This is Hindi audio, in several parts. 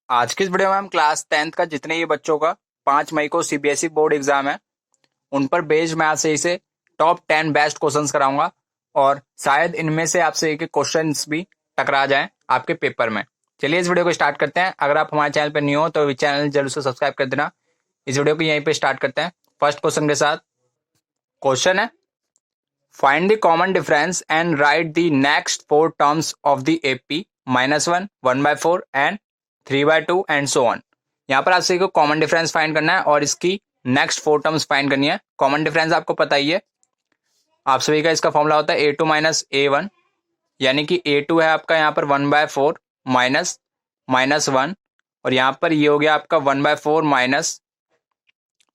आज की इस वीडियो में हम क्लास 10th का जितने ये बच्चों का 5 मई को सीबीएसई बोर्ड एग्जाम है उन पर बेस्ड मैं आपसे इसे टॉप 10 बेस्ट क्वेश्चंस कराऊंगा और शायद इनमें से आपसे एक क्वेश्चंस भी टकरा जाएं आपके पेपर में। चलिए इस वीडियो को स्टार्ट करते हैं। अगर आप हमारे चैनल पर न्यू हो तो चैनल जरूर से सब्सक्राइब कर देना। इस वीडियो को यहीं पे स्टार्ट करते हैं फर्स्ट क्वेश्चन के साथ। क्वेश्चन है, find the common difference and right the next 4 terms of the AP -1, 1/4 and 3/2 and so on. यहाँ पर आपसे कॉमन डिफरेंस फाइंड करना है और इसकी नेक्स्ट 4 टर्म्स फाइंड करनी है। कॉमन डिफरेंस आपको पता ही है, आप सभी का इसका फॉर्मूला होता है A2 माइनस A1, यानी कि A2 है आपका यहाँ पर 1/4 -1 और यहाँ पर ये हो गया आपका 1/4 माइनस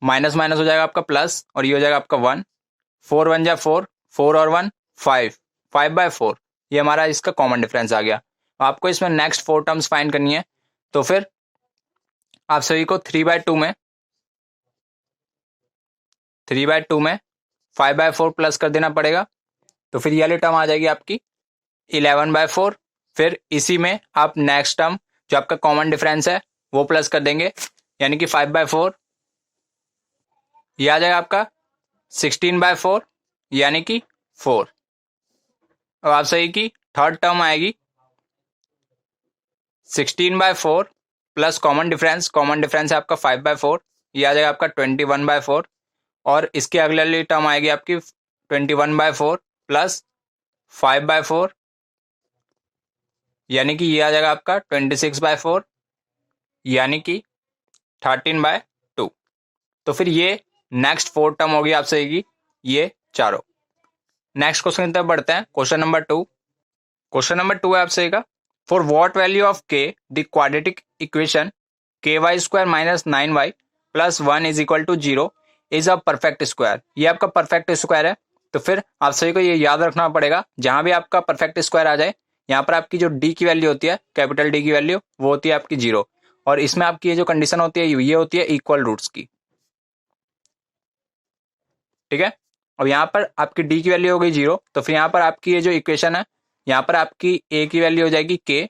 माइनस हो जाएगा आपका प्लस और ये हो जाएगा आपका 1, 4 1 जा 4, 4 और 1 5, 5/4। ये हमारा इसका कॉमन डिफरेंस आ गया। आपको इसमें नेक्स्ट 4 टर्म्स फाइंड करनी है, तो फिर आप सभी को 3/2 में 5/4 प्लस कर देना पड़ेगा, तो फिर ये वाली टर्म आ जाएगी आपकी 11/4। फिर इसी में आप नेक्स्ट टर्म जो आपका कॉमन डिफरेंस है वो प्लस कर देंगे, यानी कि 5/4 ये आ जाएगा आपका 16/4 यानी कि 4। अब आप सही की थर्ड टर्म आएगी 16/4 प्लस कॉमन डिफरेंस है आपका 5/4, ये आ जाएगा आपका 21/4 और इसके अगले वाली टर्म आएगी आपकी 21/4 प्लस 5/4 यानी कि ये आ जाएगा आपका 26/4 यानी कि 13/2। तो फिर ये नेक्स्ट 4 टर्म होगी आप सही की ये चारों। नेक्स्ट क्वेश्चन की तरफ बढ़ते हैं। क्वेश्चन नंबर 2 है आप सही का, फॉर व्हाट वैल्यू ऑफ के the quadratic equation ky² - 9y + 1 = 0 is a perfect square. ये आपका परफेक्ट स्क्वायर है, तो फिर आप सभी को ये याद रखना पड़ेगा, जहां भी आपका परफेक्ट स्क्वायर आ जाए यहाँ पर आपकी जो डी की वैल्यू होती है, कैपिटल डी की वैल्यू वो होती है आपकी 0 और इसमें आपकी ये जो कंडीशन होती है ये होती है इक्वल रूट्स की। ठीक है, अब यहाँ पर आपकी डी की वैल्यू हो गई 0, तो फिर यहाँ पर आपकी ये जो इक्वेशन है यहाँ पर आपकी ए की वैल्यू हो जाएगी k,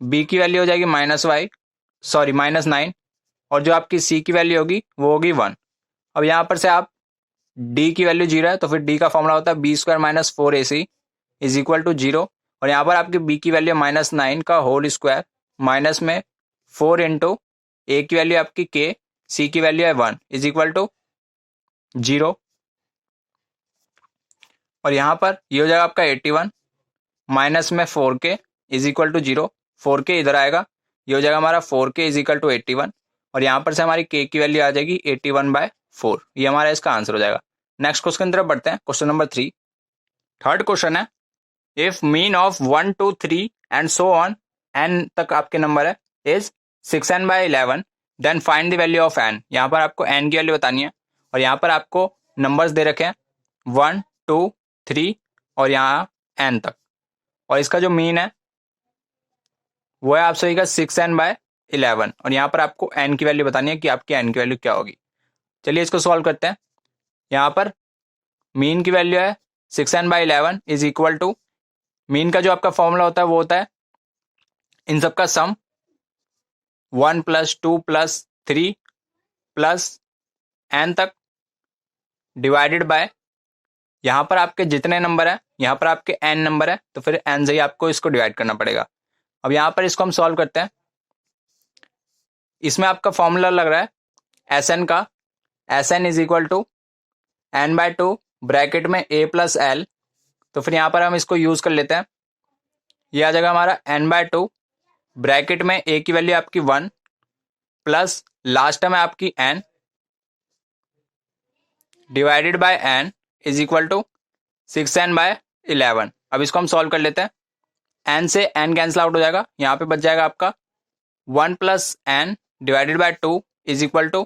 बी की वैल्यू हो जाएगी -9 और जो आपकी सी की वैल्यू होगी वो होगी 1। अब यहाँ पर से आप डी की वैल्यू 0 है, तो फिर डी का फॉर्मूला होता है b² - 4ac = 0 और यहाँ पर आपकी बी की वैल्यू -9 का होल स्क्वायर माइनस में 4 इंटू ए की वैल्यू आपकी k, सी की वैल्यू है 1 = 0 और यहाँ पर ये हो जाएगा आपका 81 माइनस में 4k = 0, 4k इधर आएगा, ये हो जाएगा हमारा 4k = 81 और यहाँ पर से हमारी k की वैल्यू आ जाएगी 81/4। ये हमारा इसका आंसर हो जाएगा। नेक्स्ट क्वेश्चन की तरफ बढ़ते हैं। क्वेश्चन नंबर 3, थर्ड क्वेश्चन है, if mean of 1 2 3 and so on n तक आपके नंबर है is 6n/11 then find the value of n। यहाँ पर आपको n की वैल्यू बतानी है और यहाँ पर आपको नंबर्स दे रखे हैं 1 2 3 और यहाँ n तक, और इसका जो मीन है वो है आप सही का 6n/11 और यहाँ पर आपको n की वैल्यू बतानी है कि आपकी n की वैल्यू क्या होगी। चलिए इसको सॉल्व करते हैं। यहाँ पर मीन की वैल्यू है 6n/11 is equal to, mean का जो आपका फॉर्मूला होता है वो होता है इन सबका सम 1 + 2 + 3 + n तक डिवाइडेड बाय, यहाँ पर आपके जितने नंबर है यहाँ पर आपके n नंबर है, तो फिर n से ही आपको इसको डिवाइड करना पड़ेगा। अब यहाँ पर इसको हम सॉल्व करते हैं। इसमें आपका फॉर्मूला लग रहा है Sn का, Sn = n/2 ब्रैकेट में a + l, तो फिर यहाँ पर हम इसको यूज कर लेते हैं। ये आ जाएगा हमारा n/2 ब्रैकेट में a की वैल्यू आपकी 1 प्लस लास्ट में आपकी n divided by n = 6n/11। अब इसको हम सॉल्व कर लेते हैं। n से n कैंसिल आउट हो जाएगा, यहाँ पे बच जाएगा आपका 1 + n डिवाइडेड बाय 2 =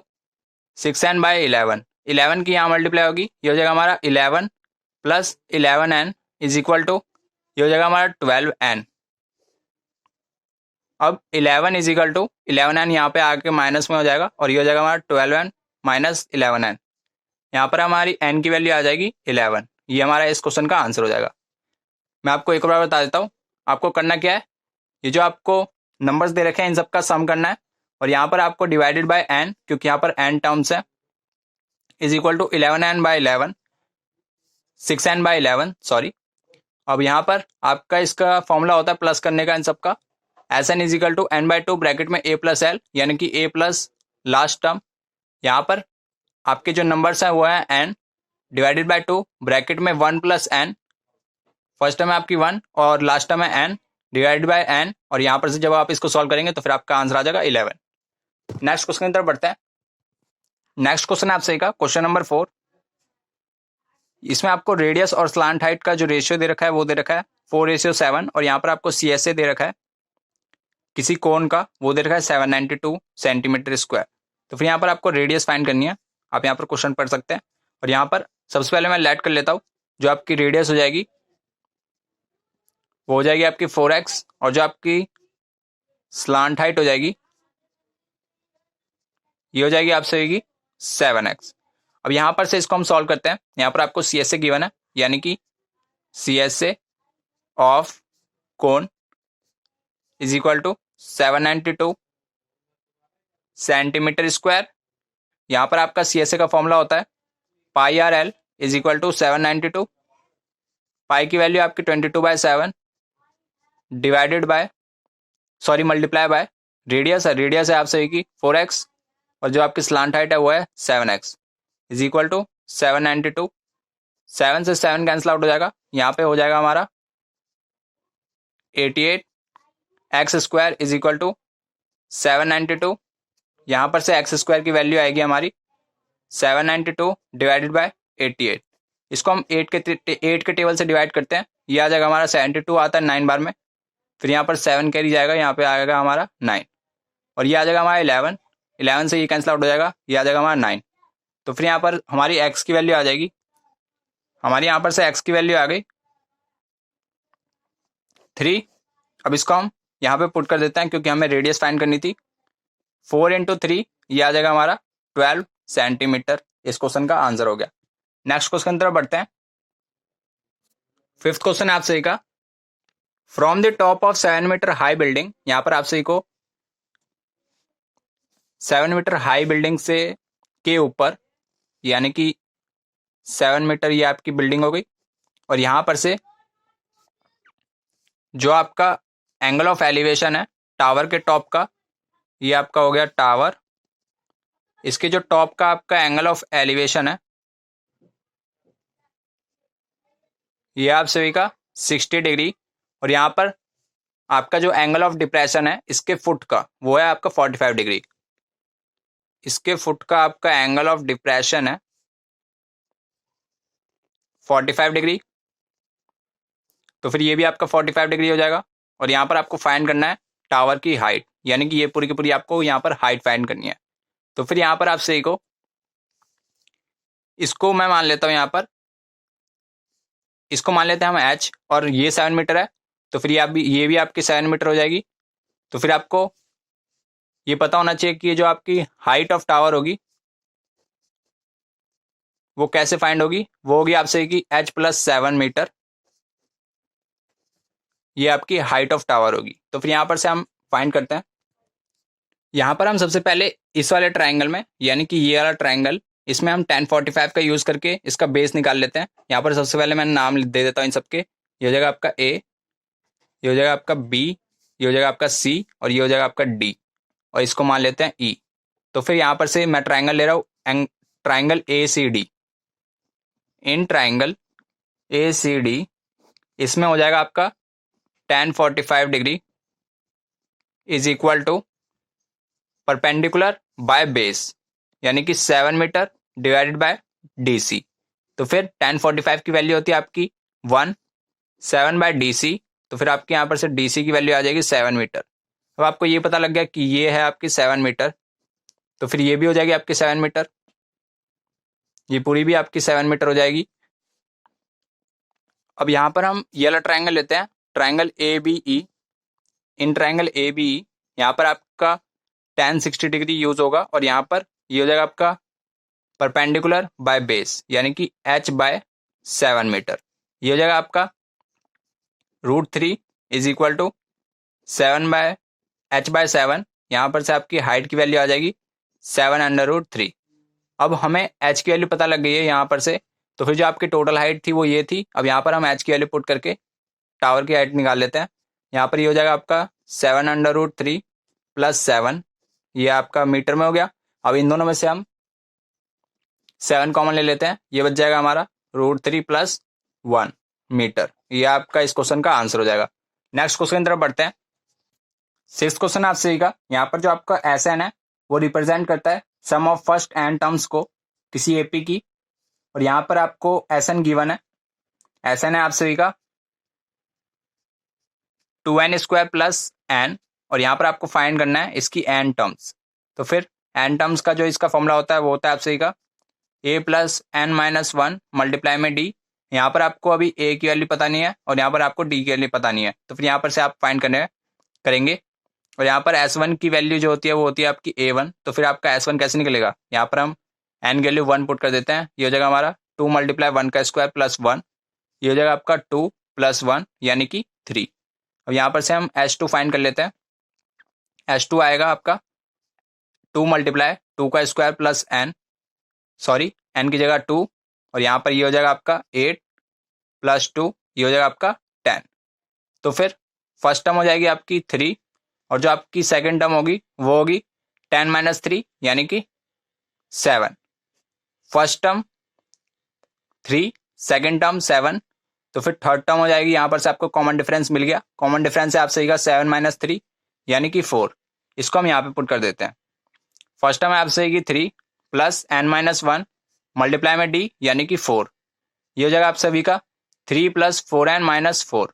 6n/11। 11 की यहाँ मल्टीप्लाई होगी, ये हो जाएगा हमारा 11 + 11n = ये हो जाएगा हमारा 12n। अब 11 = 11n यहाँ पे आके माइनस में हो जाएगा और ये हो जाएगा हमारा 12n - 11n। यहाँ पर हमारी n की वैल्यू आ जाएगी 11। ये हमारा इस क्वेश्चन का आंसर हो जाएगा। मैं आपको एक बार बता देता हूँ आपको करना क्या है। ये जो आपको नंबर्स दे रखे हैं, इन सबका सम करना है और यहाँ पर आपको डिवाइडेड बाय n, क्योंकि यहाँ पर n टर्म्स है, is equal to 11n/11, 6n/11 sorry. अब यहाँ पर आपका इसका फॉर्मूला होता है प्लस करने का इन सबका, Sn is equal to n/2 bracket में a प्लस एल, यानी कि a प्लस लास्ट टर्म। यहाँ पर आपके जो नंबर्स हैं वो है n डिवाइडेड बाय 2 ब्रैकेट में 1 प्लस n, फर्स्ट टर्म है आपकी 1 और लास्ट टर्म है n डिवाइडेड बाय n, और यहाँ पर से जब आप इसको सॉल्व करेंगे तो फिर आपका आंसर आ जाएगा 11। नेक्स्ट क्वेश्चन की तरफ बढ़ते हैं। नेक्स्ट क्वेश्चन है आपसे का क्वेश्चन नंबर 4। इसमें आपको रेडियस और स्लांट हाइट का जो रेशियो दे रखा है वो दे रखा है 4:7, और यहाँ पर आपको CSA दे रखा है किसी कोण का, वो दे रखा है 792 सेंटीमीटर स्क्वायर। तो फिर यहाँ पर आपको रेडियस फाइंड करनी है, आप यहाँ पर क्वेश्चन पढ़ सकते हैं। और यहाँ पर सबसे पहले मैं लेट कर लेता हूँ, जो आपकी रेडियस हो जाएगी वो हो जाएगी आपकी 4x, और जो आपकी स्लांट हाइट हो जाएगी ये हो जाएगी आपसे होगी 7x। अब यहाँ पर से इसको हम सॉल्व करते हैं। यहाँ पर आपको CSA गिवन है, यानी कि CSA of cone is equal to 792 centimetre square. यहाँ पर आपका CSA का फॉर्मूला होता है πRL इज इक्वल टू 792, पाई की वैल्यू आपकी 22/7 divided by multiply by radius है आपसे होगी 4x, और जो आपकी स्लांट हाइट है वो है 7x इज इक्वल टू 792। 7 से 7 कैंसिल आउट हो जाएगा, यहाँ पे हो जाएगा हमारा 88 x square is equal to 792। यहाँ पर से एक्स स्क्वायर की वैल्यू आएगी हमारी 792 डिवाइडेड बाय 88। इसको हम 8 के टेबल से डिवाइड करते हैं, ये आ जाएगा हमारा 72 आता है 9 बार में, फिर यहाँ पर 7 कैरी जाएगा, यहाँ पे आएगा हमारा 9, और ये आ जाएगा हमारा 11 से ये कैंसिल आउट हो जाएगा, ये आ जाएगा हमारा 9। तो फिर यहाँ पर हमारी x की वैल्यू आ जाएगी, हमारी यहाँ पर से x की वैल्यू आ गई 3। अब इसको हम यहाँ पे पुट कर देते हैं क्योंकि हमें रेडियस फाइंड करनी थी। 4 × 3 ये आ जाएगा हमारा 12 सेंटीमीटर। इस क्वेश्चन का आंसर हो गया। नेक्स्ट क्वेश्चन की तरफ बढ़ते हैं। 5th क्वेश्चन आपसे का from the top of 7 metre high building, यहाँ पर आपसे को 7 मीटर हाई बिल्डिंग से के ऊपर, यानी कि 7 मीटर ये आपकी बिल्डिंग हो गई, और यहाँ पर से जो आपका एंगल ऑफ एलिवेशन है टावर के टॉप का, ये आपका हो गया टावर, इसके जो टॉप का आपका एंगल ऑफ एलिवेशन है ये आप सभी का 60 डिग्री, और यहाँ पर आपका जो एंगल ऑफ डिप्रेशन है इसके फुट का वो है आपका 45 डिग्री। इसके फुट का आपका एंगल ऑफ डिप्रेशन है 45 डिग्री, तो फिर ये भी आपका 45 डिग्री हो जाएगा। और यहाँ पर आपको फाइंड करना है टावर की हाइट, यानी कि ये पूरी की पूरी आपको यहाँ पर हाइट फाइंड करनी है। तो फिर यहाँ पर आपसे इसको मैं मान लेता हूँ, यहाँ पर इसको मान लेते हैं हम h, और ये 7 मीटर है, तो फिर ये भी आपकी 7 मीटर हो जाएगी। तो फिर आपको ये पता होना चाहिए कि ये जो आपकी हाइट ऑफ टावर होगी वो कैसे फाइंड होगी, वो होगी आपसे कि h + 7 मीटर, ये आपकी हाइट ऑफ टावर होगी। तो फिर यहाँ पर से हम फाइंड करते हैं। यहाँ पर हम सबसे पहले इस वाले ट्राइंगल में, यानी कि ये वाला ट्राइंगल, इसमें हम tan 45 का यूज करके इसका बेस निकाल लेते हैं। यहाँ पर सबसे पहले मैं नाम दे देता हूँ इन सबके। ये हो जाएगा आपका A, ये हो जाएगा आपका B, ये हो जाएगा आपका C, और ये हो जाएगा आपका D, और इसको मान लेते हैं E। तो फिर यहाँ पर से मैं ट्राइंगल ले रहा हूँ, triangle ACD। In triangle ACD इसमें हो जाएगा आपका tan 45 degree is equal to perpendicular by base, यानी कि 7 मीटर डिवाइडेड बाय DC। तो फिर tan 45 की वैल्यू होती है आपकी 1, 7/DC, तो फिर आपके यहाँ पर से DC की वैल्यू आ जाएगी 7 मीटर। अब आपको ये पता लग गया कि ये है आपकी 7 मीटर, तो फिर ये भी हो जाएगी आपकी 7 मीटर, ये पूरी भी आपकी 7 मीटर हो जाएगी। अब यहाँ पर हम ये वाला ट्राइंगल लेते हैं, triangle ABE। In triangle ABE यहाँ पर आपका tan 60 डिग्री यूज होगा, और यहाँ पर ये हो जाएगा आपका परपेंडिकुलर बाय बेस, यानी कि h/7 मीटर। ये हो जाएगा आपका √3 is equal to 7/h h/7, यहाँ पर से आपकी हाइट की वैल्यू आ जाएगी 7√3। अब हमें h की वैल्यू पता लग गई है यहाँ पर से, तो फिर जो आपकी टोटल हाइट थी वो ये थी। अब यहाँ पर हम h की वैल्यू पुट करके टावर की हाइट निकाल लेते हैं। यहाँ पर ये हो जाएगा आपका 7√3 + 7, ये आपका मीटर में हो गया। अब इन दोनों में से हम 7 कॉमन ले लेते हैं, ये बच जाएगा हमारा √3 + 1 मीटर। ये आपका इस क्वेश्चन का आंसर हो जाएगा। नेक्स्ट क्वेश्चन की तरफ बढ़ते हैं। 6th क्वेश्चन आपसे सही का, यहाँ पर जो आपका SN है वो रिप्रेजेंट करता है सम ऑफ फर्स्ट n टर्म्स को किसी एपी की, और यहाँ पर आपको SN गिवन है। SN है आप सभी का 2n² + n, और यहाँ पर आपको फाइंड करना है इसकी n टर्म्स। तो फिर n टर्म्स का जो इसका फॉर्मूला होता है वो होता है आप सभी का a + n - 1 मल्टीप्लाई में d। यहाँ पर आपको अभी a की वैल्यू पता नहीं है और यहाँ पर आपको d की वैल्यू पता नहीं है, तो फिर यहाँ पर से आप फाइंड करेंगे। और यहाँ पर S1 की वैल्यू जो होती है वो होती है आपकी A1, तो फिर आपका S1 कैसे निकलेगा, यहाँ पर हम n की वैल्यू 1 पुट कर देते हैं। ये हो जाएगा हमारा 2 × 1² + 1, ये हो जाएगा आपका 2 + 1 यानी कि 3। अब यहाँ पर से हम S2 फाइंड कर लेते हैं। S2 आएगा आपका 2 × 2² + n, सॉरी n की जगह 2, और यहाँ पर ये हो जाएगा आपका 8 + 2, ये हो जाएगा आपका 10। तो फिर फर्स्ट टर्म हो जाएगी आपकी 3, और जो आपकी सेकंड टर्म होगी वो होगी 10 - 3 यानी कि 7। फर्स्ट टर्म 3, सेकंड टर्म 7, तो फिर थर्ड टर्म हो जाएगी। यहाँ पर से आपको कॉमन डिफरेंस मिल गया। कॉमन डिफरेंस है आप सही का 7 - 3 यानी कि 4। इसको हम यहाँ पे पुट कर देते हैं। फर्स्ट टर्म है आप सही की 3 + n - 1 मल्टीप्लाई में d यानी कि 4, ये हो जाएगा आप सभी का 3 + 4n - 4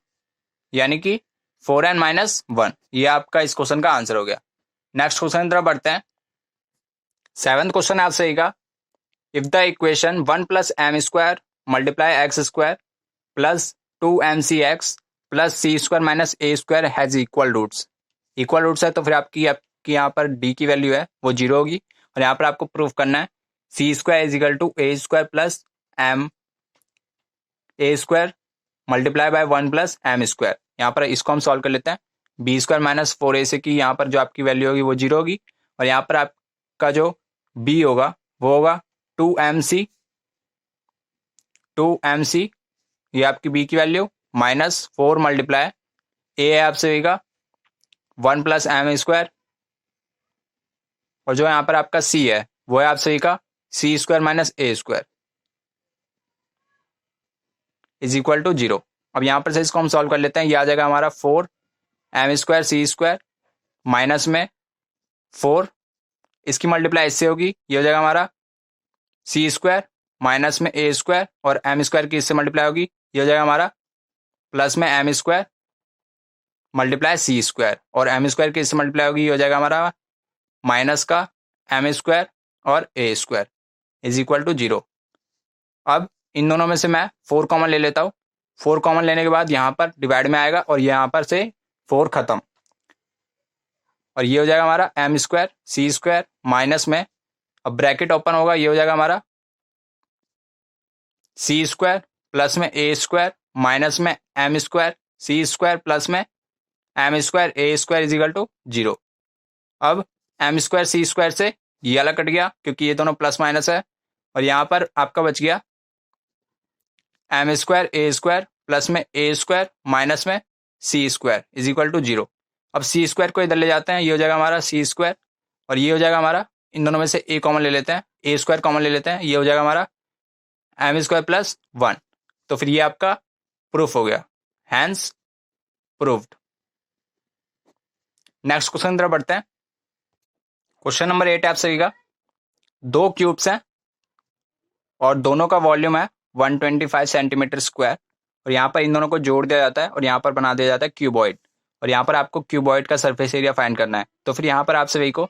यानी कि 4n - 1। ये आपका इस क्वेश्चन का आंसर हो गया। नेक्स्ट क्वेश्चन की तरफ बढ़ते हैं। 7th क्वेश्चन है आप सही का, if the equation 1 + m² multiply x² + 2mcx + c² - a² has equal roots. Equal roots है तो फिर आपकी यहाँ पर d की वैल्यू है वो 0 होगी, और यहाँ पर आपको प्रूफ करना है c² = a² + m a² multiply by 1 + m²। यहाँ पर इसको हम सॉल्व कर लेते हैं। b² - 4ac की यहाँ पर जो आपकी वैल्यू होगी वो 0 होगी, और यहाँ पर आपका जो b होगा वो होगा 2mc, ये आपकी b की वैल्यू -4 मल्टीप्लाई a है आप सभी का 1 + m², और जो यहाँ पर आपका c है वो है आप सभी का c² - a² = 0। अब यहाँ पर से इसको हम सॉल्व कर लेते हैं। ये आ जाएगा हमारा 4m² c² माइनस में 4, इसकी मल्टीप्लाई इससे होगी, ये हो जाएगा हमारा c² माइनस में a² और m² की इससे मल्टीप्लाई होगी, ये हो जाएगा हमारा प्लस में m² मल्टीप्लाई c² और m² की इससे मल्टीप्लाई होगी, ये हो जाएगा हमारा माइनस का m² और a² = 0। अब इन दोनों में से मैं 4 कॉमन ले लेता हूँ। 4 कॉमन लेने के बाद यहाँ पर डिवाइड में आएगा और यहाँ पर से 4 खत्म, और ये हो जाएगा हमारा m² c² माइनस में, अब ब्रैकेट ओपन होगा, ये हो जाएगा हमारा c² प्लस में a² माइनस में m² c² प्लस में m² a² = 0। अब m² c² से ये अलग कट गया क्योंकि ये दोनों प्लस माइनस है, और यहाँ पर आपका बच गया m² a² प्लस में a² माइनस में c² = 0। अब c² को इधर ले जाते हैं, ये हो जाएगा हमारा c², और ये हो जाएगा हमारा, इन दोनों में से a कॉमन ले लेते हैं, a² कॉमन ले लेते हैं, ये हो जाएगा हमारा m² + 1। तो फिर ये आपका प्रूफ हो गया, हैंस प्रूव्ड। नेक्स्ट क्वेश्चन तरफ बढ़ते हैं। क्वेश्चन नंबर 8 आप सभी का, 2 क्यूब्स हैं और दोनों का वॉल्यूम है 125 सेंटीमीटर स्क्वायर, और यहाँ पर इन दोनों को जोड़ दिया जाता है और यहाँ पर बना दिया जाता है क्यूबॉइड, और यहाँ पर आपको क्यूबॉइड का सरफेस एरिया फाइंड करना है। तो फिर यहाँ पर आप सभी को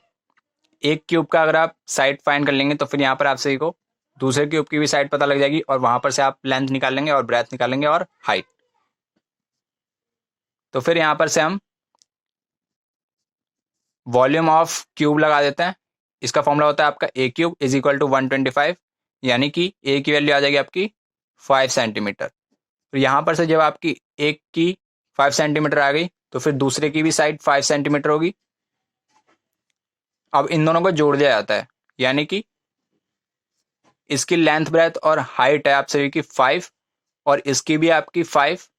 एक क्यूब का अगर आप साइड फाइंड कर लेंगे तो फिर यहाँ पर आप सभी को दूसरे क्यूब की भी साइड पता लग जाएगी, और वहां पर से आप लेंथ निकाल लेंगे और ब्रेथ निकालेंगे और हाइट। तो फिर यहाँ पर से हम वॉल्यूम ऑफ क्यूब लगा देते हैं। इसका फॉर्मूला होता है आपका a³ = 125, यानी कि a की वैल्यू आ जाएगी आपकी 5 सेंटीमीटर। तो यहाँ पर से जब आपकी एक की 5 सेंटीमीटर आ गई तो फिर दूसरे की भी साइड 5 सेंटीमीटर होगी, अब इन दोनों को जोड़ दिया जाता है, यानी कि इसकी लेंथ ब्रेथ और हाइट है आप सभी की 5 और इसकी भी आपकी 5।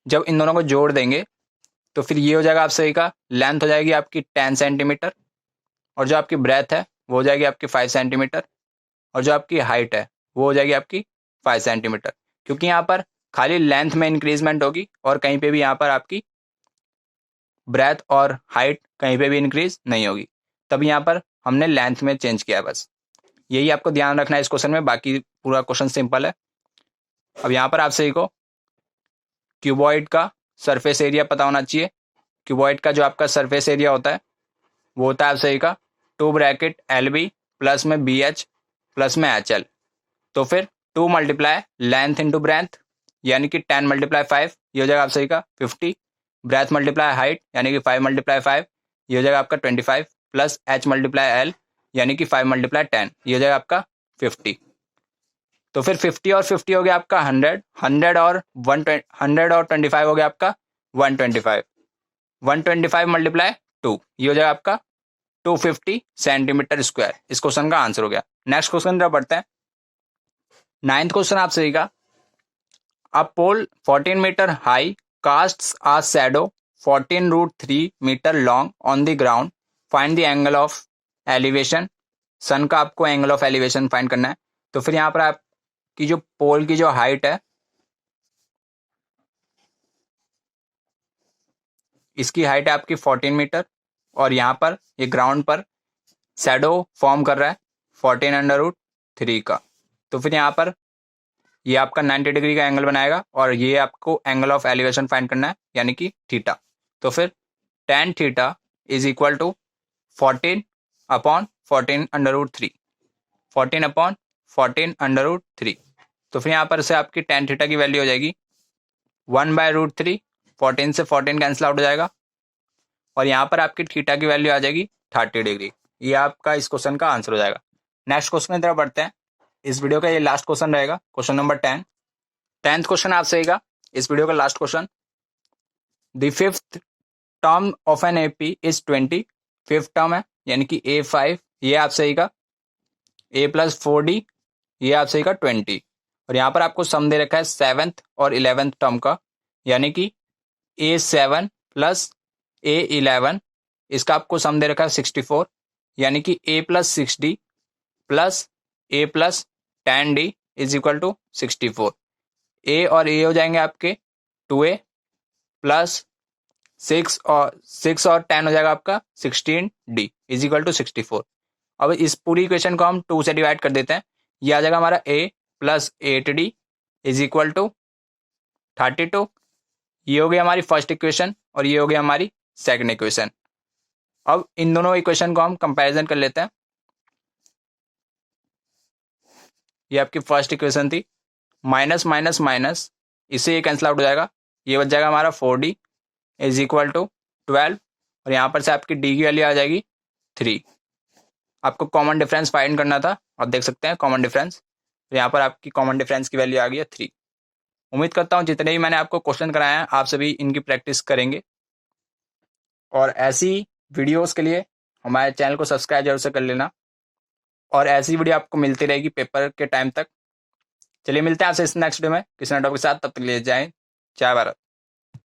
जब इन दोनों को जोड़ देंगे तो फिर ये हो जाएगा आप सभी का, लेंथ हो जाएगी आपकी 10 सेंटीमीटर और जो आपकी ब्रेथ है वो हो जाएगी आपकी 5 सेंटीमीटर और जो आपकी हाइट है वो हो जाएगी आपकी 5 सेंटीमीटर, क्योंकि यहाँ पर खाली लेंथ में इंक्रीजमेंट होगी और कहीं पे भी यहाँ पर आपकी ब्रेथ और हाइट कहीं पे भी इंक्रीज नहीं होगी। तब यहाँ पर हमने लेंथ में चेंज किया, बस यही आपको ध्यान रखना है इस क्वेश्चन में, बाकी पूरा क्वेश्चन सिंपल है। अब यहाँ पर आप सही को क्यूबॉइड का सरफेस एरिया पता होना चाहिए। क्यूबॉइड का जो आपका सरफेस एरिया होता है वो होता है आप सही का 2 ब्रैकेट LB प्लस में BH प्लस में HL। तो फिर 2 मल्टीप्लाई लेंथ इंटू ब्रेथ यानी कि 10 मल्टीप्लाई 5, ये हो जाएगा आप सही का 50। ब्रेथ मल्टीप्लाई हाइट यानी कि 5 मल्टीप्लाई 5, ये हो जाएगा आपका 25 प्लस H मल्टीप्लाई L यानी कि 5 मल्टीप्लाई 10, ये हो जाएगा आपका 50। तो फिर 50 और 50 हो गया आपका 100, 100 और 25 हो गया आपका 125, 125 मल्टीप्लाई 2, ये हो जाएगा आपका 250 सेंटीमीटर स्क्वायर। इस क्वेश्चन का आंसर हो गया। नेक्स्ट क्वेश्चन जरा पढ़ते हैं। 9th क्वेश्चन आप सही का, a pole 14 metre high casts a shadow 14√3 metre long on the ground, find the angle of elevation. Sun का आपको एंगल ऑफ एलिवेशन फाइंड करना है। तो फिर यहाँ पर आपकी जो पोल की जो हाइट है, इसकी हाइट है आपकी 14 मीटर और यहाँ पर ये ग्राउंड पर शैडो फॉर्म कर रहा है 14√3 का। तो फिर यहाँ पर ये आपका 90 डिग्री का एंगल बनाएगा और ये आपको एंगल ऑफ एलिवेशन फाइंड करना है यानी कि थीटा। तो फिर tan theta is equal to 14/14√3, 14/14√3। तो फिर यहाँ पर से आपकी tan थीटा की वैल्यू हो जाएगी 1/√3, 14 से 14 कैंसिल आउट हो जाएगा और यहाँ पर आपकी थीटा की वैल्यू आ जाएगी 30 डिग्री। ये आपका इस क्वेश्चन का आंसर हो जाएगा। नेक्स्ट क्वेश्चन की तरफ बढ़ते हैं। इस वीडियो का ये लास्ट क्वेश्चन रहेगा, क्वेश्चन नंबर 10। 10th क्वेश्चन आप सहीगा इस वीडियो का last question. The 5th term of an AP is 20, 5th term है यानी कि A5, ये आप सहीगा A + 4D, ये आप सहीगा 20 और यहाँ पर आपको सम दे रखा है 7th और 11th टर्म का यानी कि A7 + A11, इसका आपको सम दे रखा है 64 यानी कि A + 6D plus A + 10D is equal to 64। A और A हो जाएंगे आपके 2A प्लस 6 और 10 हो जाएगा आपका 16D इज इक्वल टू 64। अब इस पूरी इक्वेशन को हम 2 से डिवाइड कर देते हैं। ये आ जाएगा हमारा A + 8D is equal to 32। ये हो गई हमारी फर्स्ट इक्वेशन और ये हो गई हमारी सेकंड इक्वेशन। अब इन दोनों इक्वेशन को हम कंपैरिजन कर लेते हैं। ये आपकी फर्स्ट इक्वेशन थी, माइनस माइनस माइनस, इससे ये कैंसिल आउट हो जाएगा, ये बच जाएगा हमारा 4D इज इक्वल टू 12 और यहाँ पर से आपकी D की वैल्यू आ जाएगी 3। आपको कॉमन डिफरेंस फाइंड करना था और देख सकते हैं कॉमन डिफरेंस, तो यहाँ पर आपकी कॉमन डिफरेंस की वैल्यू आ गई है 3। उम्मीद करता हूँ जितने भी मैंने आपको क्वेश्चन कराए हैं आप सभी इनकी प्रैक्टिस करेंगे और ऐसी वीडियोस के लिए हमारे चैनल को सब्सक्राइब जरूर से कर लेना और ऐसी वीडियो आपको मिलती रहेगी पेपर के टाइम तक। चलिए मिलते हैं आपसे इस नेक्स्ट वीडियो में किसी नए टॉपिक के साथ, तब तक ले जाएं। जय भारत।